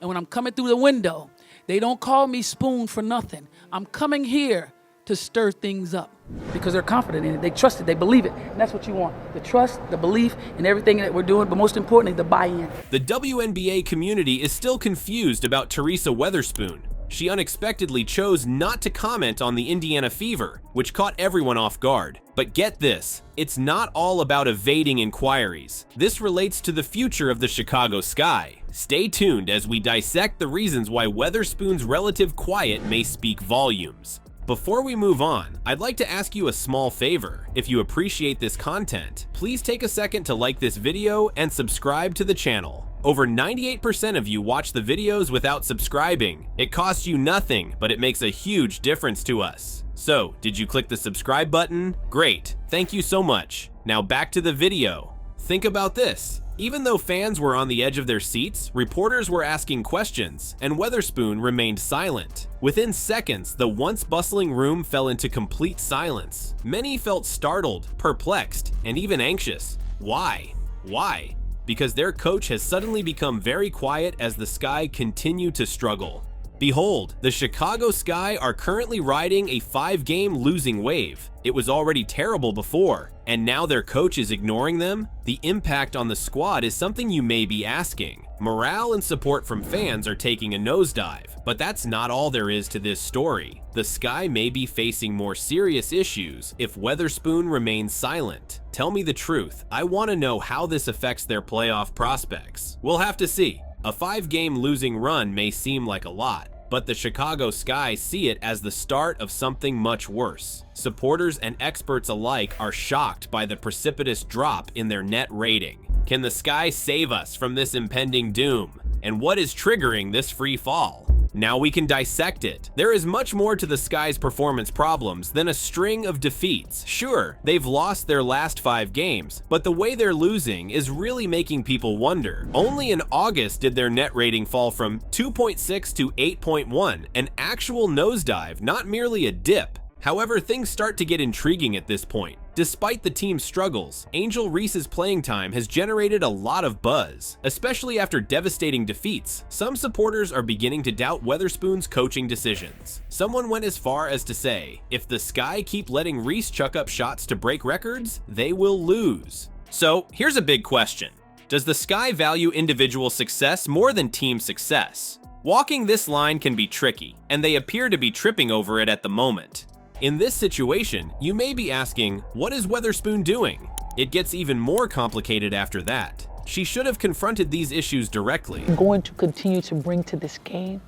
And when I'm coming through the window, they don't call me Spoon for nothing. I'm coming here to stir things up because they're confident in it. They trust it. They believe it. And that's what you want. The trust, the belief in everything that we're doing, but most importantly, the buy-in. The WNBA community is still confused about Teresa Weatherspoon. She unexpectedly chose not to comment on the Indiana Fever, which caught everyone off guard. But get this, it's not all about evading inquiries. This relates to the future of the Chicago Sky. Stay tuned as we dissect the reasons why Weatherspoon's relative quiet may speak volumes. Before we move on, I'd like to ask you a small favor. If you appreciate this content, please take a second to like this video and subscribe to the channel. Over 98% of you watch the videos without subscribing. It costs you nothing, but it makes a huge difference to us. So, did you click the subscribe button? Great, thank you so much. Now back to the video. Think about this. Even though fans were on the edge of their seats, reporters were asking questions, and Weatherspoon remained silent. Within seconds, the once bustling room fell into complete silence. Many felt startled, perplexed, and even anxious. Why? Why? Because their coach has suddenly become very quiet as the Sky continue to struggle. Behold, the Chicago Sky are currently riding a 5-game losing wave. It was already terrible before, and now their coach is ignoring them? The impact on the squad is something you may be asking. Morale and support from fans are taking a nosedive, but that's not all there is to this story. The Sky may be facing more serious issues if Weatherspoon remains silent. Tell me the truth. I want to know how this affects their playoff prospects. We'll have to see. A 5-game losing run may seem like a lot, but the Chicago Sky see it as the start of something much worse. Supporters and experts alike are shocked by the precipitous drop in their net rating. Can the Sky save us from this impending doom? And what is triggering this free fall? Now we can dissect it. There is much more to the Sky's performance problems than a string of defeats. Sure, they've lost their last 5 games, but the way they're losing is really making people wonder. Only in August did their net rating fall from 2.6 to 8.1, an actual nosedive, not merely a dip. However, things start to get intriguing at this point. Despite the team's struggles, Angel Reese's playing time has generated a lot of buzz, especially after devastating defeats. Some supporters are beginning to doubt Weatherspoon's coaching decisions. Someone went as far as to say, if the Sky keep letting Reese chuck up shots to break records, they will lose. So here's a big question. Does the Sky value individual success more than team success? Walking this line can be tricky, and they appear to be tripping over it at the moment. In this situation, you may be asking, what is Weatherspoon doing? It gets even more complicated after that. She should have confronted these issues directly. I'm going to continue to bring to this game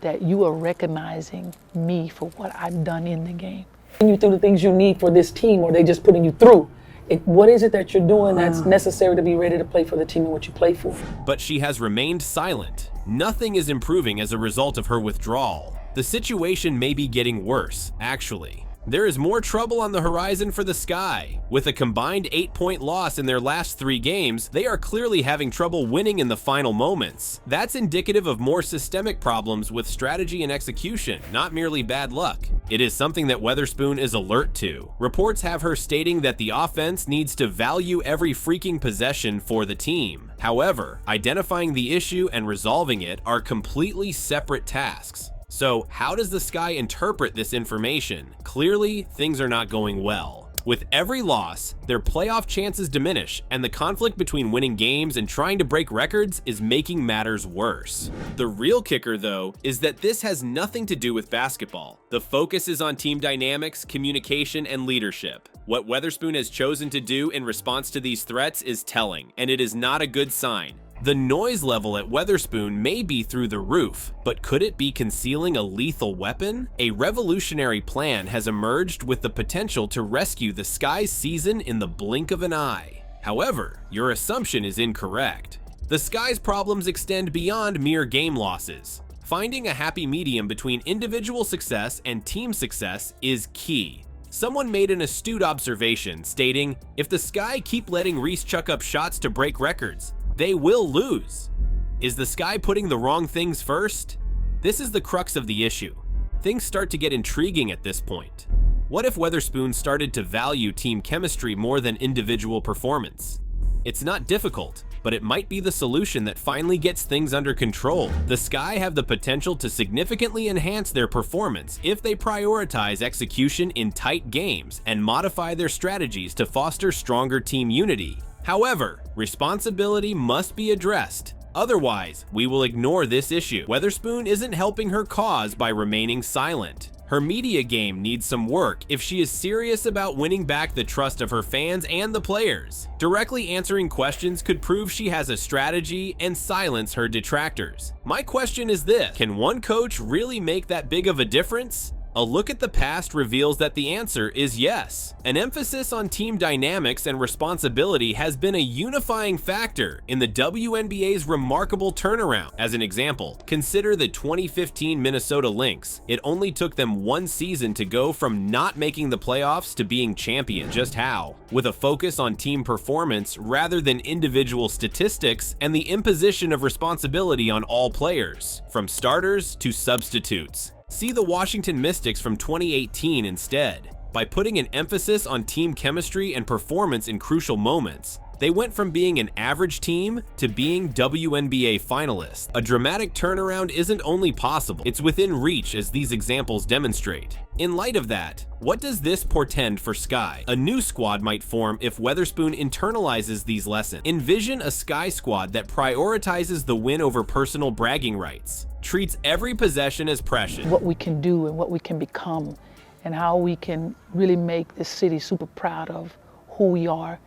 that you are recognizing me for what I've done in the game. You through the things you need for this team, or they just putting you through. What is it that you're doing that's necessary to be ready to play for the team and what you play for? But she has remained silent. Nothing is improving as a result of her withdrawal. The situation may be getting worse, actually. There is more trouble on the horizon for the Sky. With a combined 8-point loss in their last 3 games, they are clearly having trouble winning in the final moments. That's indicative of more systemic problems with strategy and execution, not merely bad luck. It is something that Weatherspoon is alert to. Reports have her stating that the offense needs to value every freaking possession for the team. However, identifying the issue and resolving it are completely separate tasks. So, how does the Sky interpret this information? Clearly, things are not going well. With every loss, their playoff chances diminish, and the conflict between winning games and trying to break records is making matters worse. The real kicker, though, is that this has nothing to do with basketball. The focus is on team dynamics, communication, and leadership. What Weatherspoon has chosen to do in response to these threats is telling, and it is not a good sign. The noise level at Weatherspoon may be through the roof, but could it be concealing a lethal weapon? A revolutionary plan has emerged with the potential to rescue the Sky's season in the blink of an eye. However, your assumption is incorrect. The Sky's problems extend beyond mere game losses. Finding a happy medium between individual success and team success is key. Someone made an astute observation stating, if the Sky keep letting Reese chuck up shots to break records, they will lose. Is the Sky putting the wrong things first? This is the crux of the issue. Things start to get intriguing at this point. What if Weatherspoon started to value team chemistry more than individual performance? It's not difficult. but it might be the solution that finally gets things under control. The Sky have the potential to significantly enhance their performance if they prioritize execution in tight games and modify their strategies to foster stronger team unity. However, responsibility must be addressed. Otherwise, we will ignore this issue. Weatherspoon isn't helping her cause by remaining silent. Her media game needs some work if she is serious about winning back the trust of her fans and the players. Directly answering questions could prove she has a strategy and silence her detractors. My question is this: can one coach really make that big of a difference? A look at the past reveals that the answer is yes. An emphasis on team dynamics and responsibility has been a unifying factor in the WNBA's remarkable turnaround. As an example, consider the 2015 Minnesota Lynx. It only took them one season to go from not making the playoffs to being champions. Just how? With a focus on team performance rather than individual statistics and the imposition of responsibility on all players, from starters to substitutes. See the Washington Mystics from 2018 instead. By putting an emphasis on team chemistry and performance in crucial moments, they went from being an average team to being WNBA finalists. A dramatic turnaround isn't only possible, it's within reach, as these examples demonstrate. In light of that, what does this portend for Sky? A new squad might form if Weatherspoon internalizes these lessons. Envision a Sky squad that prioritizes the win over personal bragging rights, treats every possession as precious. What we can do and what we can become, and how we can really make this city super proud of who we are.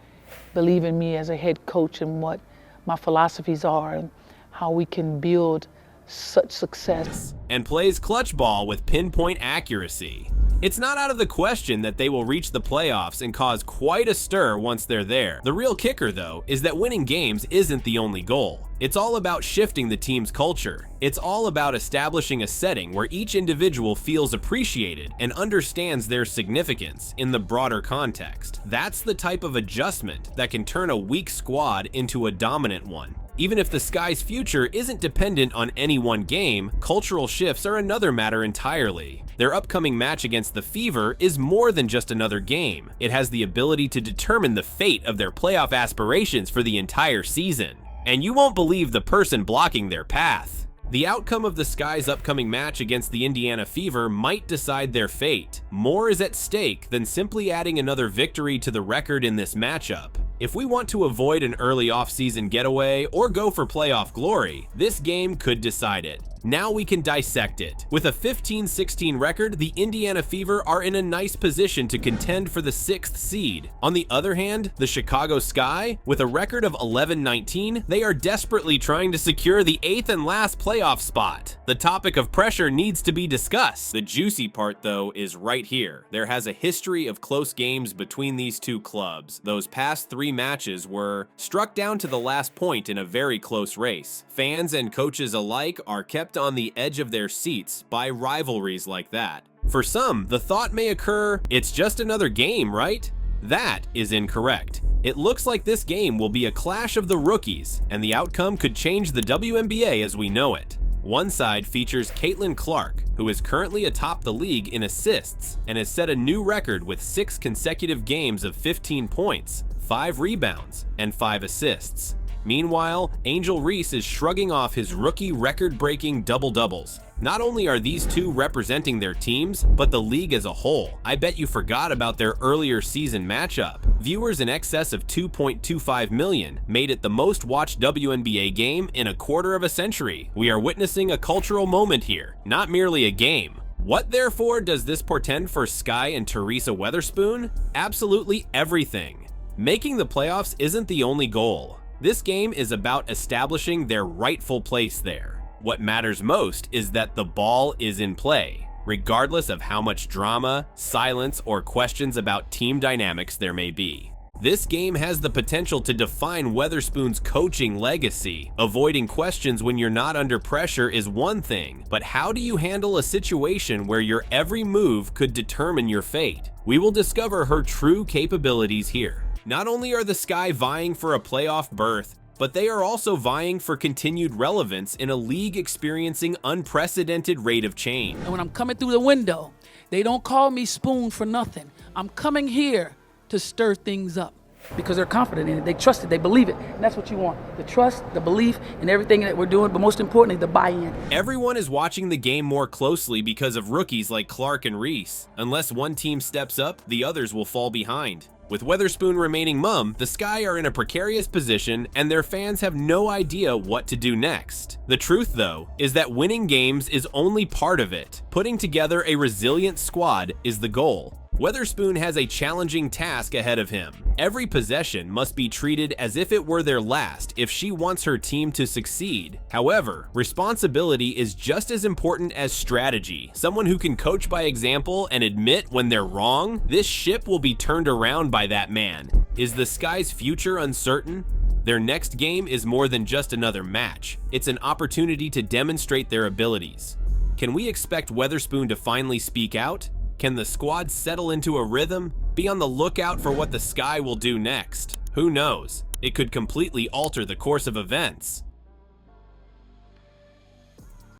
Believe in me as a head coach and what my philosophies are and how we can build such success. And plays clutch ball with pinpoint accuracy. It's not out of the question that they will reach the playoffs and cause quite a stir once they're there. The real kicker, though, is that winning games isn't the only goal. It's all about shifting the team's culture. It's all about establishing a setting where each individual feels appreciated and understands their significance in the broader context. That's the type of adjustment that can turn a weak squad into a dominant one. Even if the Sky's future isn't dependent on any one game, cultural shifts are another matter entirely. Their upcoming match against the Fever is more than just another game. It has the ability to determine the fate of their playoff aspirations for the entire season. And you won't believe the person blocking their path. The outcome of the Sky's upcoming match against the Indiana Fever might decide their fate. More is at stake than simply adding another victory to the record in this matchup. If we want to avoid an early off-season getaway or go for playoff glory, this game could decide it. Now we can dissect it. With a 15-16 record, the Indiana Fever are in a nice position to contend for the 6th seed. On the other hand, the Chicago Sky, with a record of 11-19, they are desperately trying to secure the 8th and last playoff spot. The topic of pressure needs to be discussed. The juicy part, though, is right here. There has a history of close games between these two clubs. Those past 3 matches were struck down to the last point in a very close race. Fans and coaches alike are kept on the edge of their seats by rivalries like that. For some, the thought may occur, it's just another game, right? That is incorrect. It looks like this game will be a clash of the rookies, and the outcome could change the WNBA as we know it. One side features Caitlin Clark, who is currently atop the league in assists and has set a new record with 6 consecutive games of 15 points, 5 rebounds, and 5 assists. Meanwhile, Angel Reese is shrugging off his rookie record-breaking double-doubles. Not only are these two representing their teams, but the league as a whole. I bet you forgot about their earlier season matchup. Viewers in excess of 2.25 million made it the most watched WNBA game in a quarter of a century. We are witnessing a cultural moment here, not merely a game. What therefore does this portend for Sky and Teresa Weatherspoon? Absolutely everything. Making the playoffs isn't the only goal. This game is about establishing their rightful place there. What matters most is that the ball is in play, regardless of how much drama, silence, or questions about team dynamics there may be. This game has the potential to define Weatherspoon's coaching legacy. Avoiding questions when you're not under pressure is one thing, but how do you handle a situation where your every move could determine your fate? We will discover her true capabilities here. Not only are the Sky vying for a playoff berth, but they are also vying for continued relevance in a league experiencing unprecedented rate of change. And when I'm coming through the window, they don't call me Spoon for nothing. I'm coming here to stir things up. because they're confident in it. They trust it. They believe it. And that's what you want. The trust, the belief in everything that we're doing, but most importantly, the buy-in. Everyone is watching the game more closely because of rookies like Clark and Reese. Unless one team steps up, the others will fall behind. With Weatherspoon remaining mum, the Sky are in a precarious position and their fans have no idea what to do next. The truth, though, is that winning games is only part of it. Putting together a resilient squad is the goal. Weatherspoon has a challenging task ahead of him. Every possession must be treated as if it were their last if she wants her team to succeed. However, responsibility is just as important as strategy. Someone who can coach by example and admit when they're wrong, this ship will be turned around by that man. Is the Sky's future uncertain? Their next game is more than just another match. It's an opportunity to demonstrate their abilities. Can we expect Weatherspoon to finally speak out? Can the squad settle into a rhythm? Be on the lookout for what the Sky will do next. Who knows? It could completely alter the course of events.